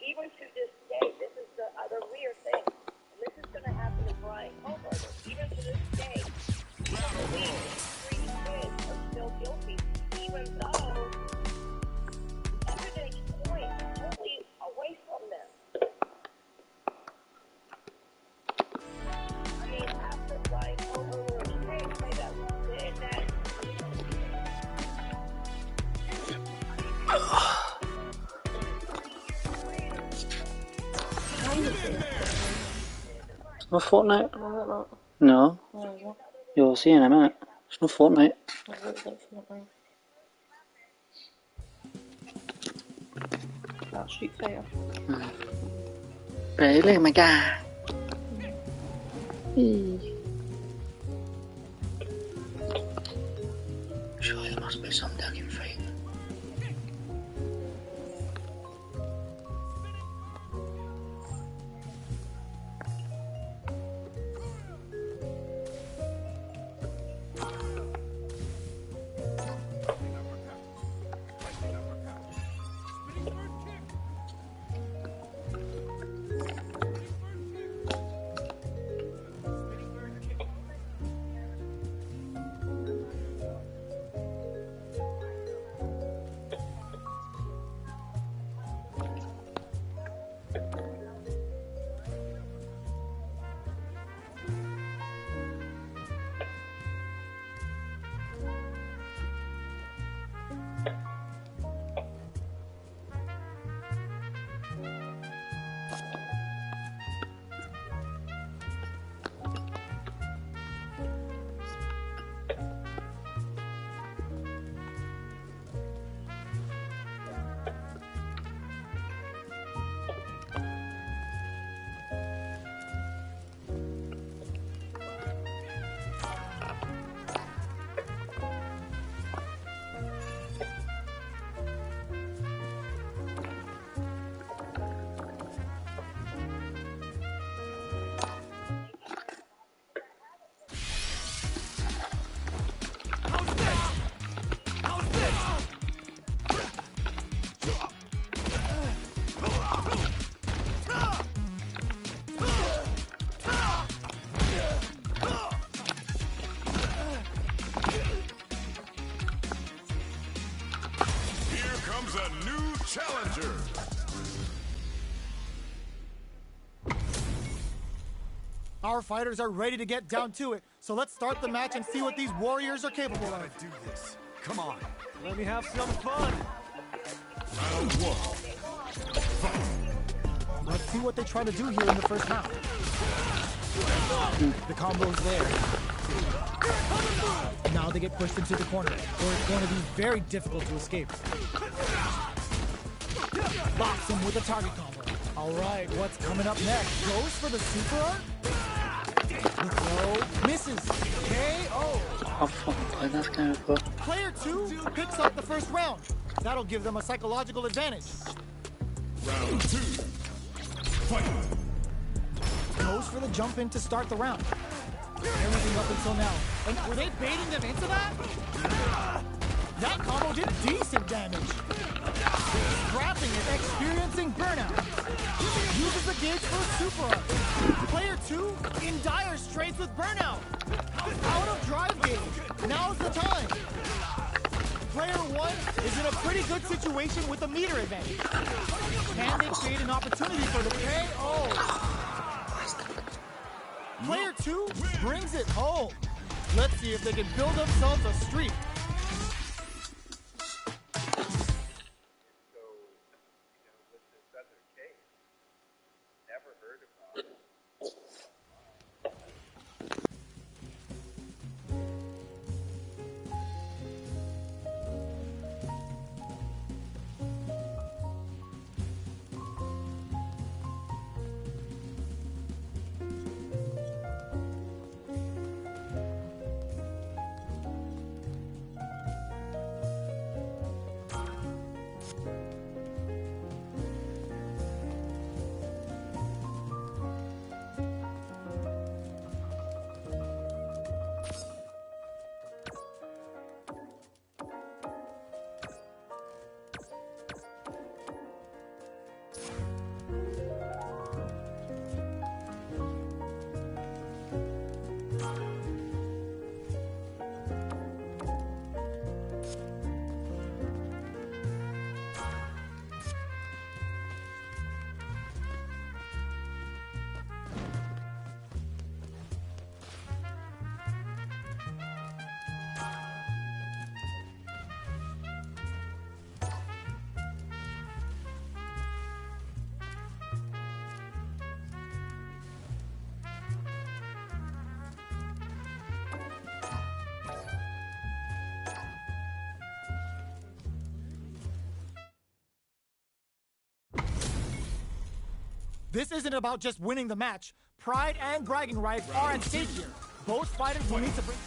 even to this day, this is the other weird thing, and this is going to happen to Brian Kohlberger. Even to this day, we don't believe these three kids are still guilty, even though evidence points totally away from them. I mean, after Brian Kohlberger's case, they got did that. It's not Fortnite? No. You'll see in a minute. It's not Fortnite. That's Street Fighter. Really? Oh my god. Surely there must be some ducking feet. Challenger. Our fighters are ready to get down to it, so let's start the match and see what these warriors are capable of. Do this. Come on. Let me have some fun. Round one. Let's see what they try to do here in the first round. The combo's there. Now they get pushed into the corner, where it's going to be very difficult to escape. Locks him with a target combo. All right, what's coming up next? Goes for the super art. The throw misses. KO. I'll fucking play this game before. Player 2 picks up the first round. That'll give them a psychological advantage. Round 2. Fight. Goes for the jump in to start the round. Everything up until now. And were they baiting them into that? That combo did decent damage. Scrapping it, experiencing burnout. Uses the gauge for a super art. Player 2 in dire straits with burnout. Out of drive gauge. Now's the time. Player 1 is in a pretty good situation with a meter advantage. Can they create an opportunity for the KO? Player 2 brings it home. Let's see if they can build themselves a streak. This isn't about just winning the match. Pride and bragging rights are at stake here. Both fighters will need to bring...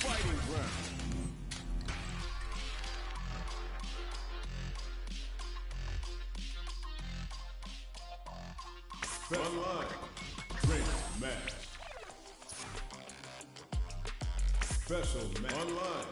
Fighting round. Online. Great match. Special match. Online.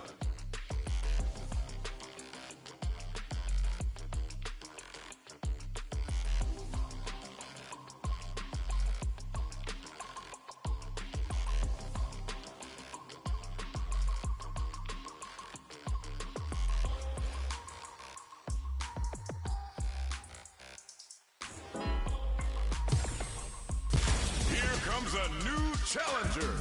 Here comes a new challenger.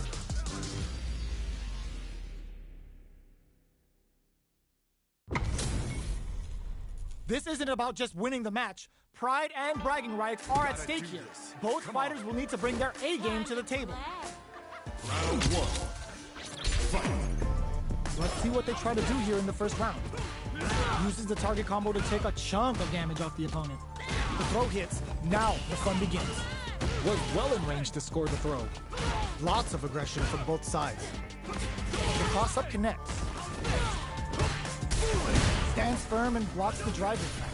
This isn't about just winning the match. Pride and bragging rights are at stake here. Both fighters will need to bring their A game to the table. Round one. Fight. Let's see what they try to do here in the first round. Uses the target combo to take a chunk of damage off the opponent. The throw hits. Now the fun begins. Was well in range to score the throw. Lots of aggression from both sides. The cross-up connects. Stands firm and blocks the drive attack.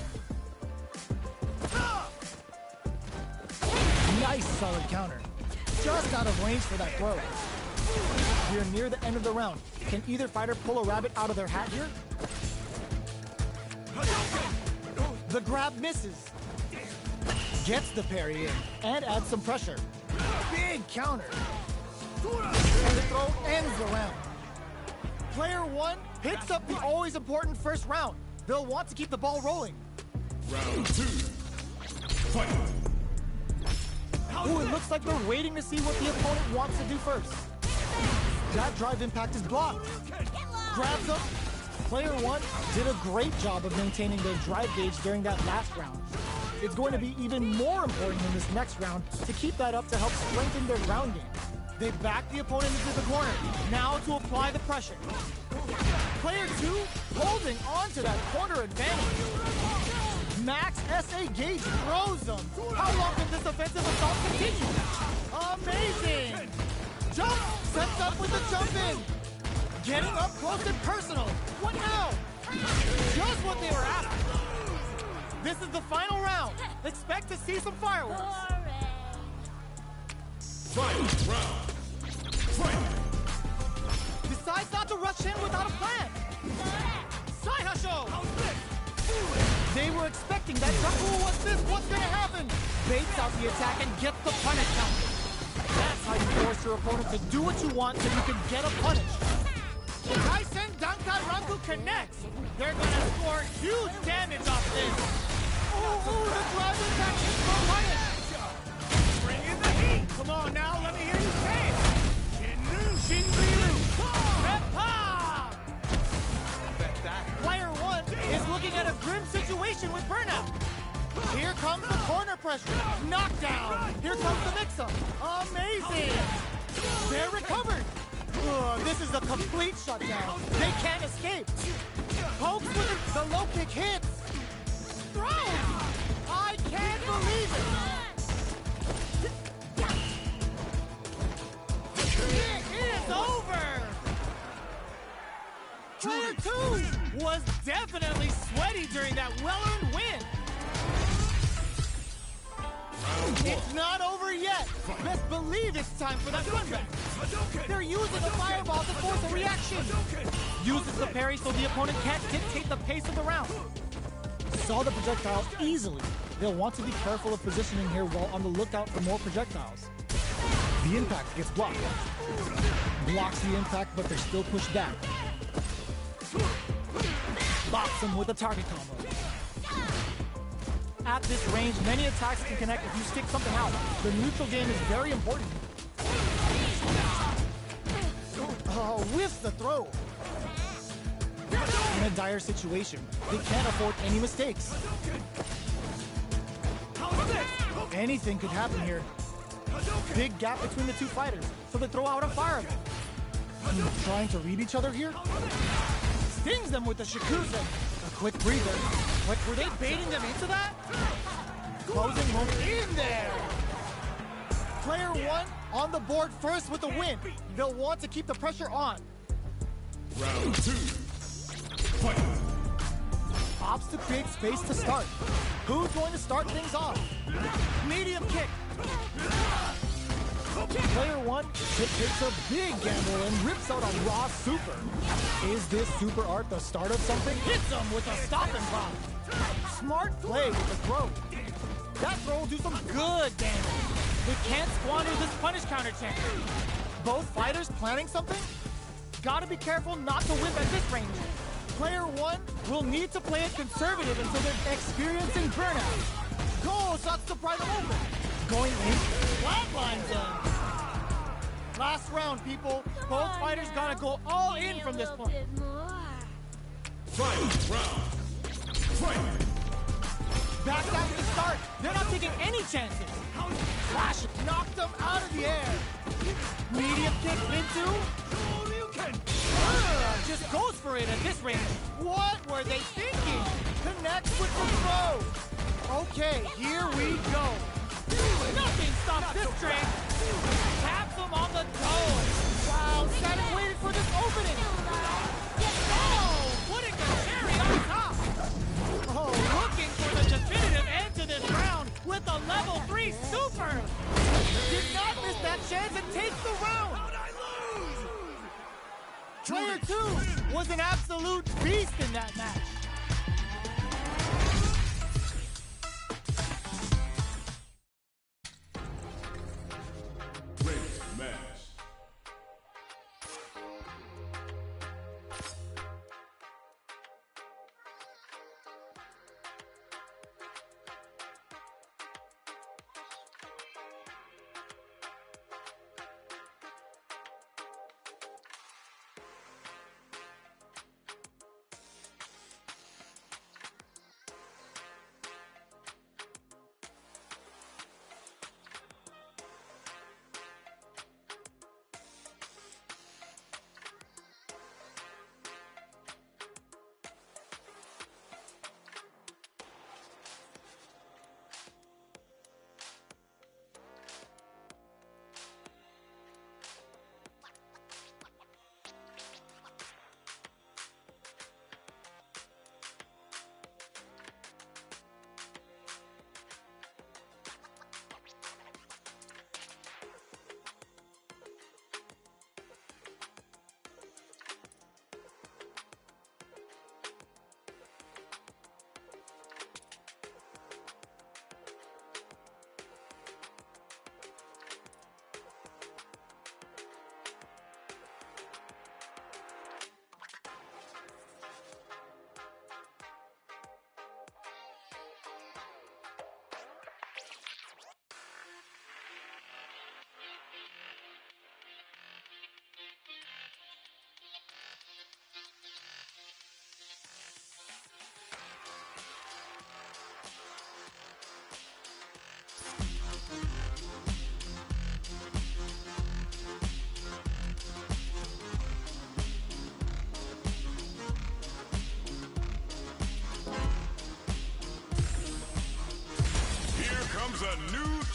Nice solid counter. Just out of range for that throw. We're near the end of the round. Can either fighter pull a rabbit out of their hat here? The grab misses. Gets the parry in and adds some pressure. Big counter. And the throw ends the round. Player one picks up the always important first round. They'll want to keep the ball rolling. Round two. Fight. Ooh, it looks like they're waiting to see what the opponent wants to do first. That drive impact is blocked. Grabs up. Player one did a great job of maintaining their drive gauge during that last round. It's going to be even more important in this next round to keep that up to help strengthen their ground game. They back the opponent into the corner. Now to apply the pressure. Player two holding on to that corner advantage. Max SA gauge throws them. How long can this offensive assault continue? Amazing! Jump! Sets up with the jump in. Getting up close and personal. What now? Just what they were after. This is the final round. Expect to see some fireworks. Final round. Fight. Decides not to rush in without a plan. Side hustle. They were expecting that. Ooh, what's this? What's gonna happen? Baits out the attack and gets the punish count. That's how you force your opponent to do what you want so you can get a punish. The Kaisen Dankai Ranku connects. They're gonna score huge damage off this. Ooh, the drive attack is for punish. Bring in the heat! Come on now, let me hear you say it. Shinryu! Rep situation with Burnout. Here comes the corner pressure. Knockdown. Here comes the mix-up. Amazing. They're recovered. Ugh, this is a complete shutdown. They can't escape. Pokes with the low kick hits. Throws. I can't believe it. It is over. Player 2 was definitely sweaty during that well-earned win. It's not over yet. Best believe it's time for that run back. They're using a fireball to force a reaction. Uses the parry so the opponent can't dictate the pace of the round. Saw the projectile easily. They'll want to be careful of positioning here while on the lookout for more projectiles. The impact gets blocked. Blocks the impact, but they're still pushed back. Bops him with a target combo. At this range, many attacks can connect if you stick something out. The neutral game is very important. Whiffs the throw. In a dire situation, they can't afford any mistakes. Anything could happen here. Big gap between the two fighters, so they throw out a fireball. Trying to read each other here? Stings them with the Shikusen. A quick breather. What, were they baiting them into that? Closing move in there! Player 1 on the board first with the win. They'll want to keep the pressure on. Round 2. Fight. Opts to create space to start. Who's going to start things off? Medium kick. Player 1 takes a big gamble and rips out a raw super. Is this super art the start of something? Hits him with a stop and pop. Smart play with the throw. That throw will do some good damage. They can't squander this punish counter chance. Both fighters planning something? Gotta be careful not to whip at this range. Player 1 will need to play it conservative until they're experiencing burnout. Go, shots to pry them open. Going in, flatlines them. Last round, people. Both fighters gotta go all in from this point. Final round. Fight. Back after the start, they're not taking any chances. Flash knocked them out of the air. Medium kick into. Just goes for it at this range. What were they thinking? Connects with the throw. Okay, here we go. Nothing stops this train. Taps him on the toe. Wow, sat and waited for this opening. Oh, putting the cherry on top. Oh, looking for the definitive end to this round with a level 3 super. Did not miss that chance and takes the round. Player 2 was an absolute beast in that match. Great match.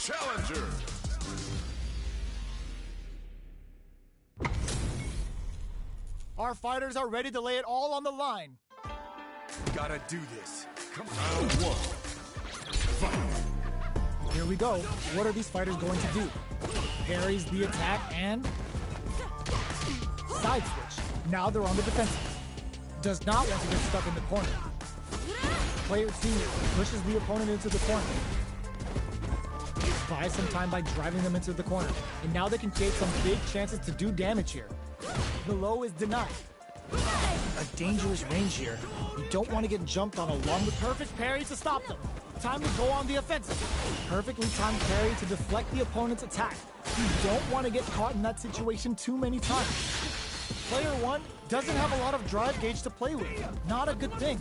challenger. Our fighters are ready to lay it all on the line. Gotta do this. Come on. Round one. Fight. Here we go. What are these fighters going to do? Parries the attack and side switch. Now they're on the defensive. Does not want to get stuck in the corner. Player 2 pushes the opponent into the corner. Buys some time by driving them into the corner. And now they can create some big chances to do damage here. The low is denied. A dangerous range here. You don't want to get jumped on along with perfect parry to stop them. Time to go on the offensive. Perfectly timed parry to deflect the opponent's attack. You don't want to get caught in that situation too many times. Player 1 doesn't have a lot of drive gauge to play with. Not a good thing.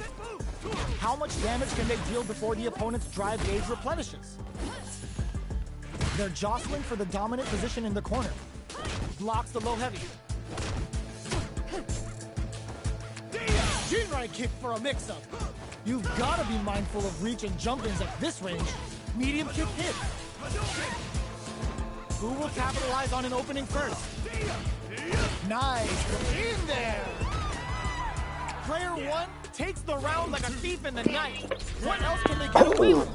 How much damage can they deal before the opponent's drive gauge replenishes? They're jostling for the dominant position in the corner. Blocks the low heavy. Shin-right kick for a mix-up. You've got to be mindful of reach and jump-ins at this range. Medium kick hit. Who will capitalize on an opening first? Nice. In there. Player 1 takes the round like a thief in the night. What else can they get away with?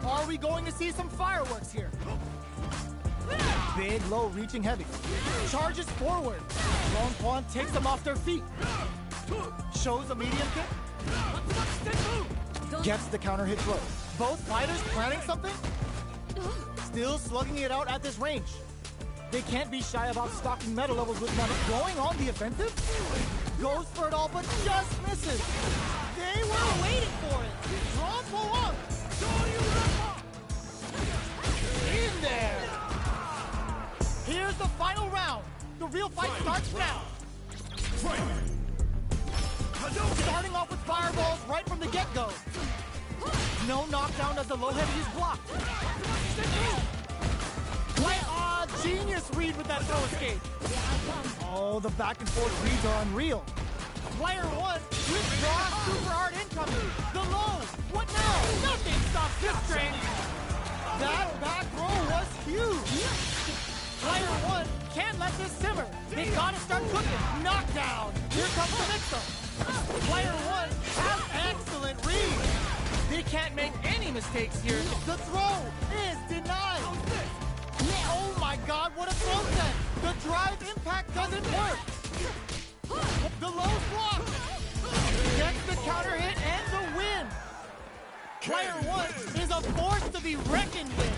Are we going to see some fireworks here? Big, low, reaching heavy. Charges forward. Long pawn takes them off their feet. Shows a medium kick. Gets the counter hit throw. Both fighters planning something? Still slugging it out at this range. They can't be shy about stocking meta levels with money. Going on the offensive? Goes for it all, but just misses. They were waiting for it. Draw pull up. In there. Here's the final round. The real fight starts now. Fight. Starting off with fireballs right from the get-go. No knockdown as the low heavy is blocked. Genius read with that throw escape. Oh, the back and forth reads are unreal. Player 1 withdraw super hard incoming. The low. What now? Nothing stops this train. That back row was huge. Player 1 can't let this simmer. They gotta start cooking. Knockdown. Here comes the mix-up. Player 1 has excellent read. They can't make any mistakes here. The throw is denied. Oh my God, what a throw set! The drive impact doesn't work! The low block! Gets the counter hit and the win! Player 1 is a force to be reckoned with!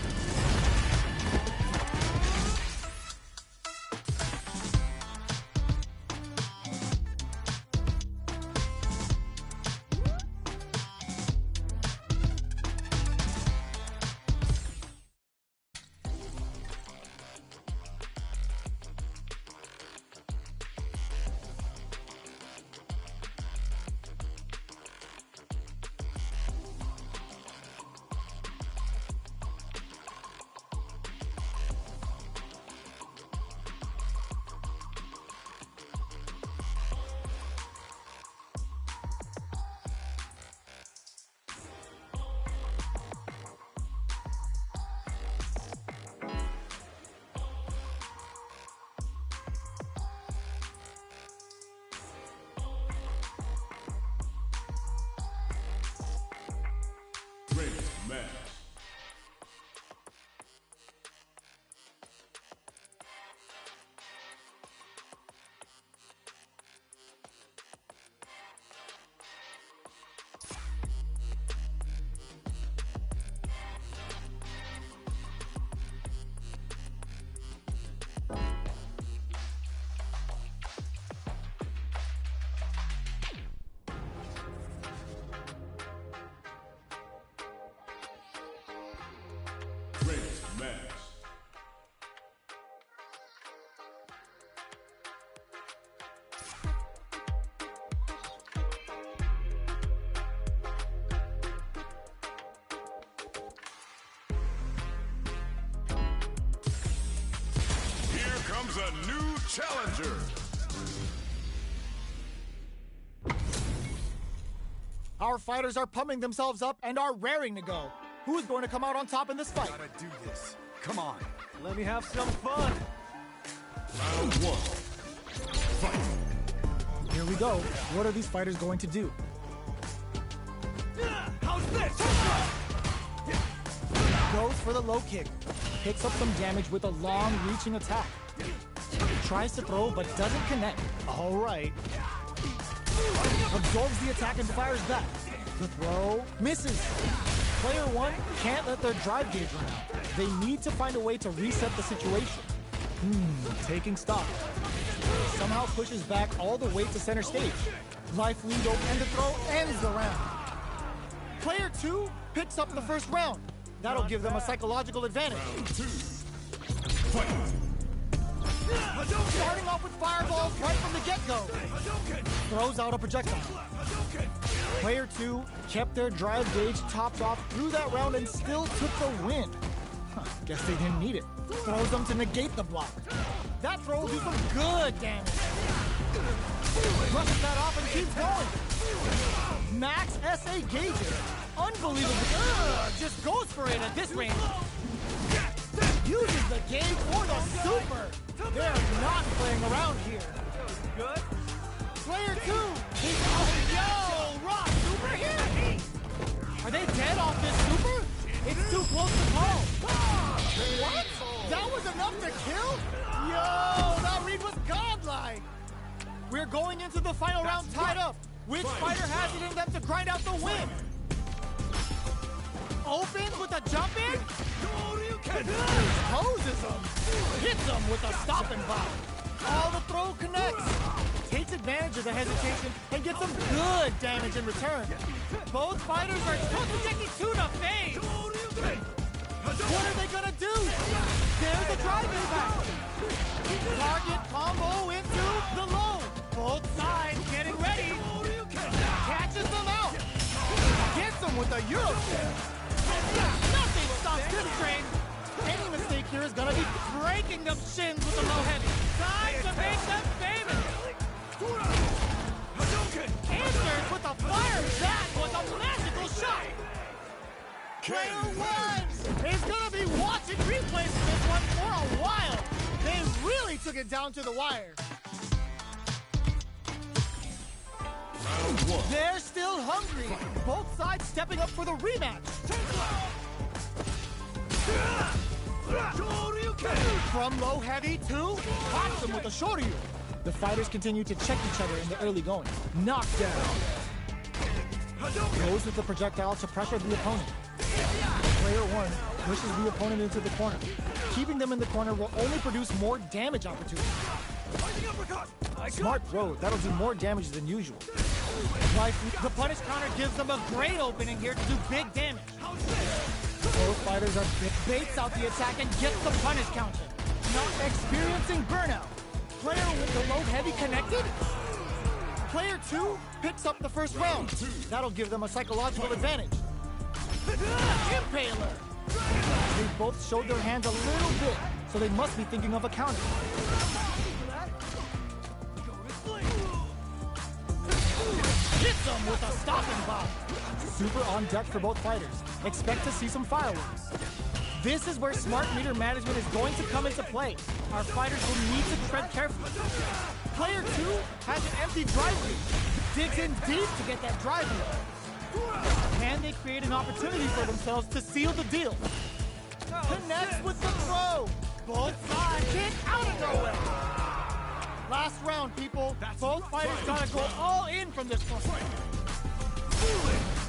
Match. Comes a new challenger. Our fighters are pumping themselves up and are raring to go. Who's going to come out on top in this fight? Gotta do this. Come on. Let me have some fun. Round one. Fight. Here we go. What are these fighters going to do? How's this? Goes for the low kick. Picks up some damage with a long reaching attack. Tries to throw but doesn't connect. All right. Absorbs the attack and fires back. The throw misses. Player one can't let their drive gauge run out. They need to find a way to reset the situation. Taking stock. Somehow pushes back all the way to center stage. Life lead open and the throw ends the round. Player two picks up the first round. That'll give them a psychological advantage. Round two. Fight. Starting off with fireballs right from the get-go. Throws out a projectile. Player two kept their drive gauge topped off through that round and still took the win. Guess they didn't need it. Throws them to negate the block. That throw will do some good damage. Brushes that off and keeps going. Max SA gauges. Unbelievable. Just goes for it at this range. Uses the gauge for the super. They're not playing around here. Good. Player two. Yo, Rock, super here. Are they dead off this super? It's too close to call. What? That was enough to kill? Yo, that read was godlike. We're going into the final round tied up. Which fighter has it in them to grind out the win? Opens with a jump in. Poses him. Hits him with a stop and block. All the throw connects. Takes advantage of the hesitation and gets some good damage in return. Both fighters are taking to the face. What are they gonna do? There's the drive impact. Target combo into the low. Both sides getting ready. Catches them out. Gets them with a Euro step. Nothing stops this train. Any mistake here is gonna be breaking them shins with the low heavy. Time to make them famous. Answers with a fire. That was a magical shot. Player one is gonna be watching replays of this one for a while. They really took it down to the wire. Round one. They're still hungry. Both sides stepping up for the rematch. From low heavy to pops him with a Shoryu. The fighters continue to check each other in the early going. Knockdown. Goes with the projectile to pressure the opponent. Player one pushes the opponent into the corner. Keeping them in the corner will only produce more damage opportunities. Smart throw. That'll do more damage than usual. The punish counter gives them a great opening here to do big damage. Both fighters are baits out the attack and gets the punish counter. Not experiencing burnout. Player with the low heavy connected. Player two picks up the first round. That'll give them a psychological advantage. Impaler. They both showed their hands a little bit, so they must be thinking of a counter. Hits them with a stopping bomb. Super on deck for both fighters. Expect to see some fireworks. This is where smart meter management is going to come into play. Our fighters will need to tread carefully. Player two has an empty drive lead. Digs in deep to get that drive lead. Can they create an opportunity for themselves to seal the deal? Connects with the throw. Both sides kick out of nowhere. Last round, people. Both fighters gotta go all in from this point.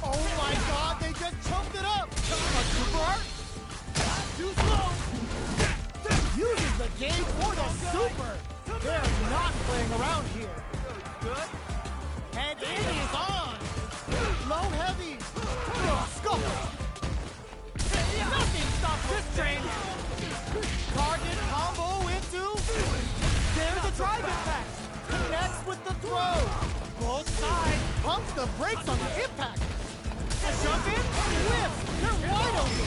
Oh my god, they just chunked it up. A super art? Too slow. Uses the game for the super. They're not playing around here. Good. And it is on. Low heavy. Scuffle. Nothing stops this train. Target combo into. There's a drive impact. Connects with the throw. Both sides pumps the brakes on the impact. A jump in, whip. They're wide open.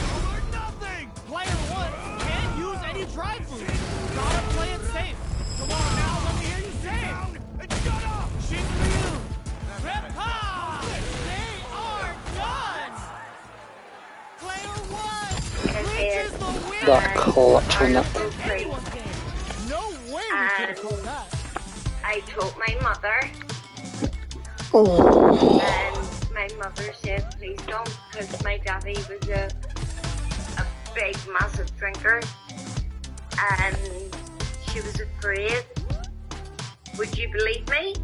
Nothing. Player one can't use any drive food. Gotta play it safe. Come on now, let me hear you say it. And shut up. Shit for you. Repa. They are done. Player That clutch on that. Anyone's game. No way we could have called that. I told my mother, Oh. and my mother said, please don't, because my daddy was a big, massive drinker, and she was afraid. Would you believe me?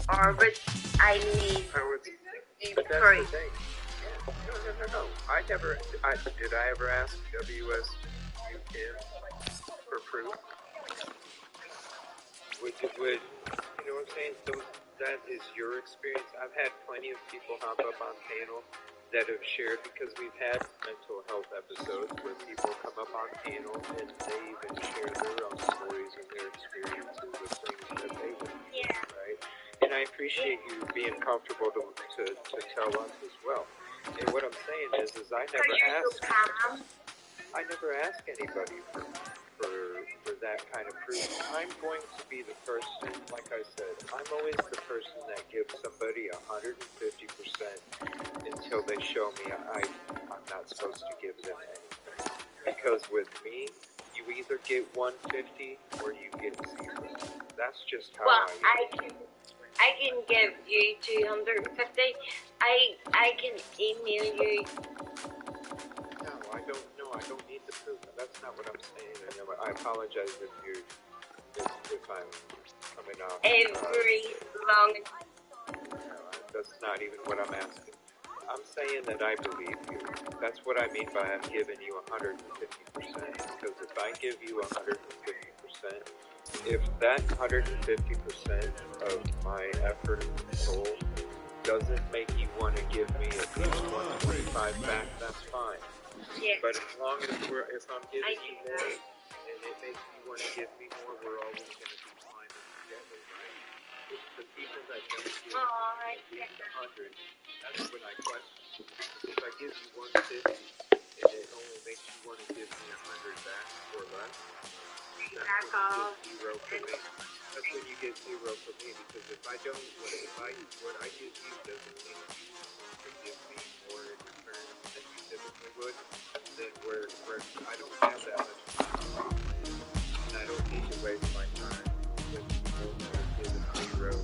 Or would I need But that's proof? the thing. Yeah. No. Did I ever ask WSU Kim for proof? Would you know what I'm saying? That is your experience. I've had plenty of people hop up on panel that have shared, because we've had mental health episodes where people come up on panel and they even share their own stories and their experiences with things that they went through, right? And I appreciate you being comfortable to tell us as well. And what I'm saying is I never ask anybody for that kind of proof. I'm going to be the person, like I said, I'm always the person that gives somebody 150% until they show me I'm not supposed to give them anything. Because with me, you either get 150 or you get 0. That's just how Well, I am. I can give you 250. I can email you. No, I don't know. I don't need the proof. That's not what I'm saying. I apologize if I'm coming off. Every long. That's not even what I'm asking. I'm saying that I believe you. That's what I mean by I'm giving you 150%. Because if I give you 150%, if that 150% of my effort and soul doesn't make you want to give me at least 125 back, that's fine. Yeah. But as long as if I'm giving you more and it makes you want to give me more, we're always going to be climbing together, right? It's the people that don't give 100, that's when I question. If I give you 150 and it only makes you want to give me 100 back or less, that's when you get 0 for me. Because if I don't, what I give you doesn't mean you give me more in return than you typically would, then I don't have that much time, and I don't need to waste my time with people that are giving 0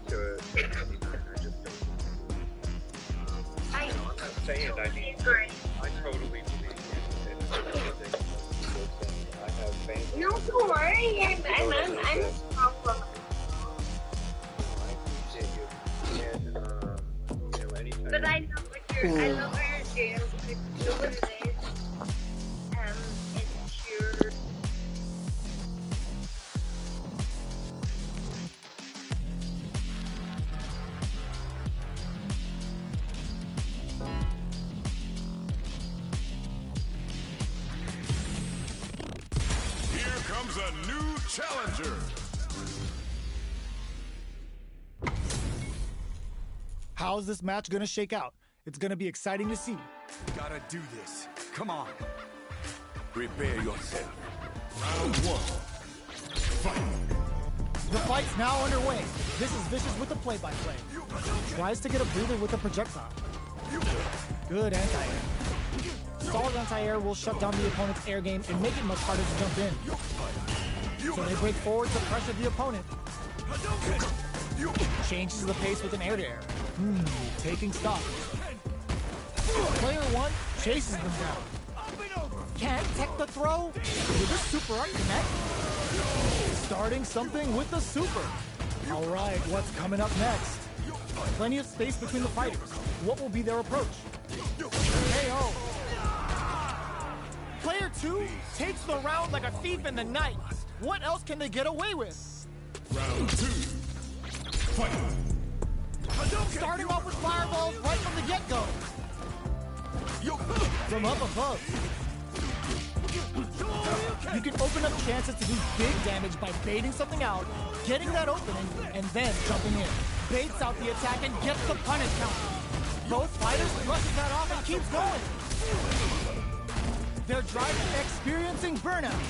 to 99. I just don't. I'm not saying I need to. I totally believe you. And it's another thing people saying I have family. No, don't worry. I'm problem. I appreciate you. And anytime. But I love what you're doing. Because you know what it is. It's your. Here comes a new challenger. How's this match gonna shake out? It's gonna be exciting to see. Gotta do this. Come on. Prepare yourself. Round 1. Fight. The fight's now underway. This is Vicious with the play-by-play. Tries to get a breather with a projectile. Good anti-air. Solid anti-air will shut down the opponent's air game and make it much harder to jump in. So they break forward to pressure the opponent. Changes the pace with an air-to-air. Taking stock. Player 1 chases them down. Can't tech the throw. With a super art connect. Starting something with the super. All right, what's coming up next? Plenty of space between the fighters. What will be their approach? KO. Player 2 takes the round like a thief in the night. What else can they get away with? Round 2. Fight. Starting off with fireballs right from the get-go. From up above. You can open up chances to do big damage by baiting something out, getting that opening, and then jumping in. Baits out the attack and gets the punish count. Both fighters brushes that off and keeps going. They're driving, experiencing burnout.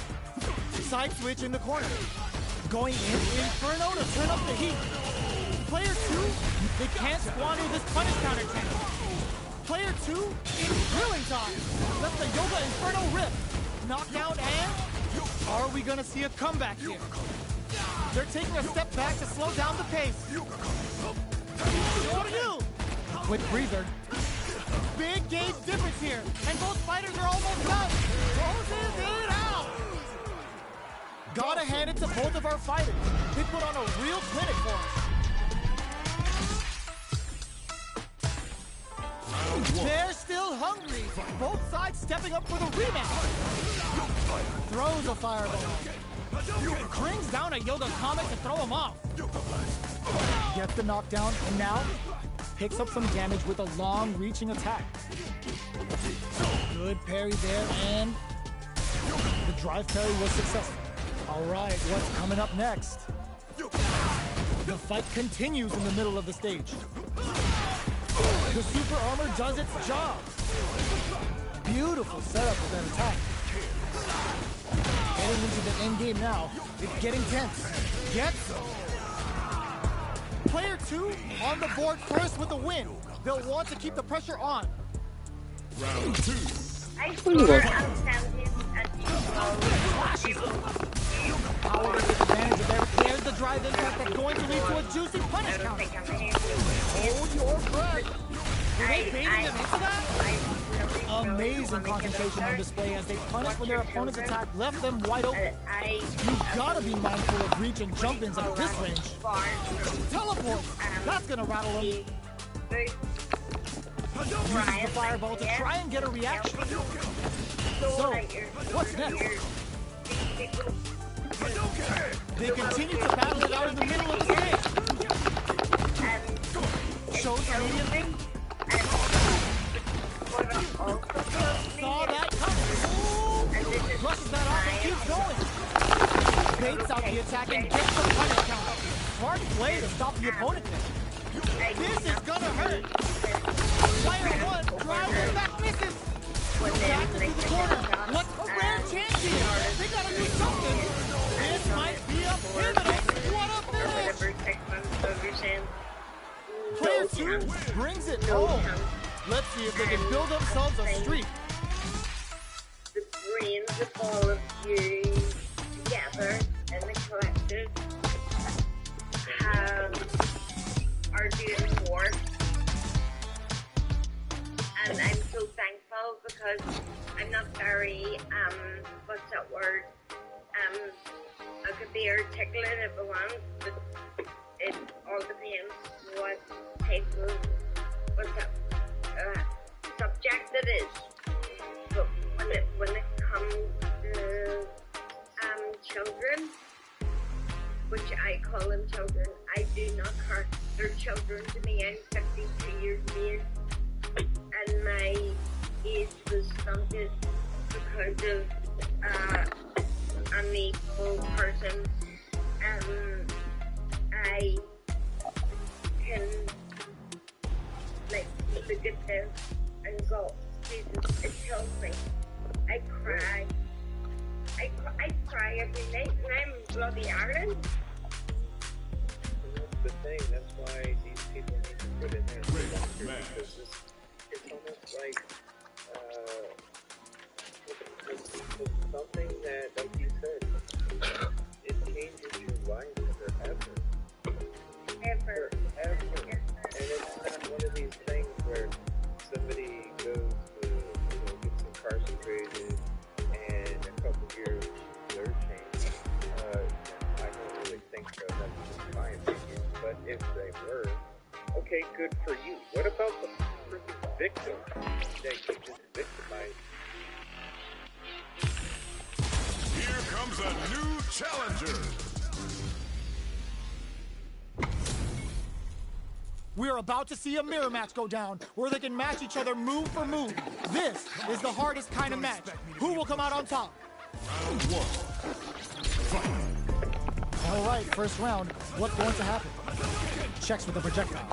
Side switch in the corner. Going in Inferno to turn up the heat. Player 2, they can't squander this punish counter chance. Player 2, in drilling time, lets the Yoga Inferno rip. knockdown, and are we gonna see a comeback here? They're taking a step back to slow down the pace. What do you? Quick breather. Big gauge difference here, and both fighters are almost done. Closes it out. Gotta hand it to both of our fighters. They put on a real clinic for us. They're still hungry. Both sides stepping up for the rematch. Throws a fireball. Brings down a Yoga Comet to throw him off. Gets the knockdown, and now picks up some damage with a long-reaching attack. Good parry there, and the drive parry was successful. All right, what's coming up next? The fight continues in the middle of the stage. The super armor does its job. Beautiful setup with that attack. Getting into the end game now. It's getting tense. Gets them. Player 2 on the board first with a win. They'll want to keep the pressure on. Round 2. I swear I'll tell him at Power to take advantage of their. There's the drive impact that's going to lead to a juicy punish counter. Hold your breath. Were they baiting them into that? Amazing concentration on display as they punished when their opponent's attack left them wide open. You've got to be mindful of reach and jump-ins at this range. Teleport! That's going to rattle them. Uses the fireball to try and get a reaction. So, what's next? They continue to battle it out in the middle of the stage. Shows medium. Saw that coming. Brushes that off and keeps going. Baits out the attack and gets the punish counter. Smart play to stop the opponent there. This is gonna hurt. Player 1 drives it back, misses. Back into the corner. What's a rare chance here? They gotta do something. This might be a pivotal. What a finish. Player 2 brings it home. Let's see if they can build themselves a streak. The brains of all of you together and the collective are doing more. And I'm so thankful because I'm not very, what's that word? I could be articulate if I want, but it all depends what type of, what's that? Subject it is, but when it comes to children, which I call them children, I do not care. They're children to me. I'm 52 years of age, and my age was stunted because of an equal person. I can look at them and go, Jesus, it kills me. I cry. I cry every night, and I'm bloody Ireland. That's the thing. That's why these people need to put in their because it's almost like it's something that, like you said, it changes your life forever. Ever. And it's not one of these things where somebody goes to, gets incarcerated and a couple years they're changed. I don't really think so. That's just my opinion. But if they were, okay, good for you. What about the freaking victim that you just victimized? Here comes a new challenger. We're about to see a mirror match go down, where they can match each other move for move. This is the hardest kind of match. Who will come out on top? Round 1. Fight. All right, first round. What's going to happen? Checks with the projectile.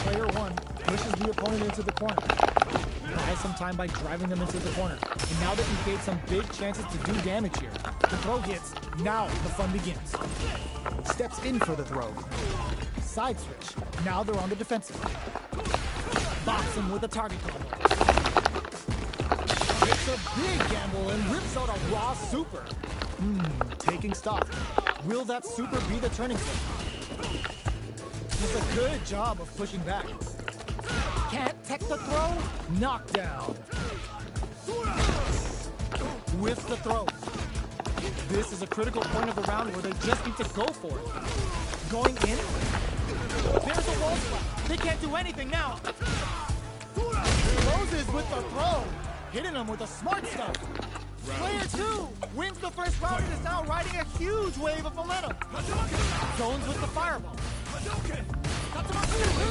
Player 1 pushes the opponent into the corner. Buys some time by driving them into the corner. And now they can create some big chances to do damage here. The throw hits. Now the fun begins. Steps in for the throw. Side switch. Now they're on the defensive. Box him with a target combo. takes a big gamble and rips out a raw super. Taking stock. Will that super be the turning point? Does a good job of pushing back. Can't tech the throw? Knockdown. Whiffs the throw. This is a critical point of the round where they just need to go for it. Going in? There's a wall spot. They can't do anything now. Closes with the throw. Hitting them with the smart stuff. Player 2 wins the first round and is now riding a huge wave of momentum. Zones with the fireball.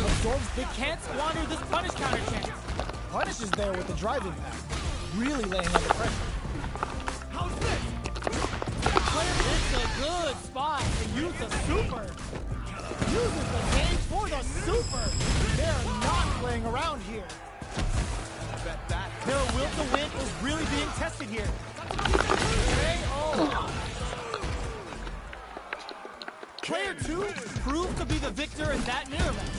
Absorbs, they can't squander this punish counter chance. Punish is there with the drive impact. Really laying under pressure. How's this? Player hits a good spot to use the super. Uses the game for the super. They're not playing around here. Their will to win is really being tested here. Player 2 proved to be the victor in that mirror match.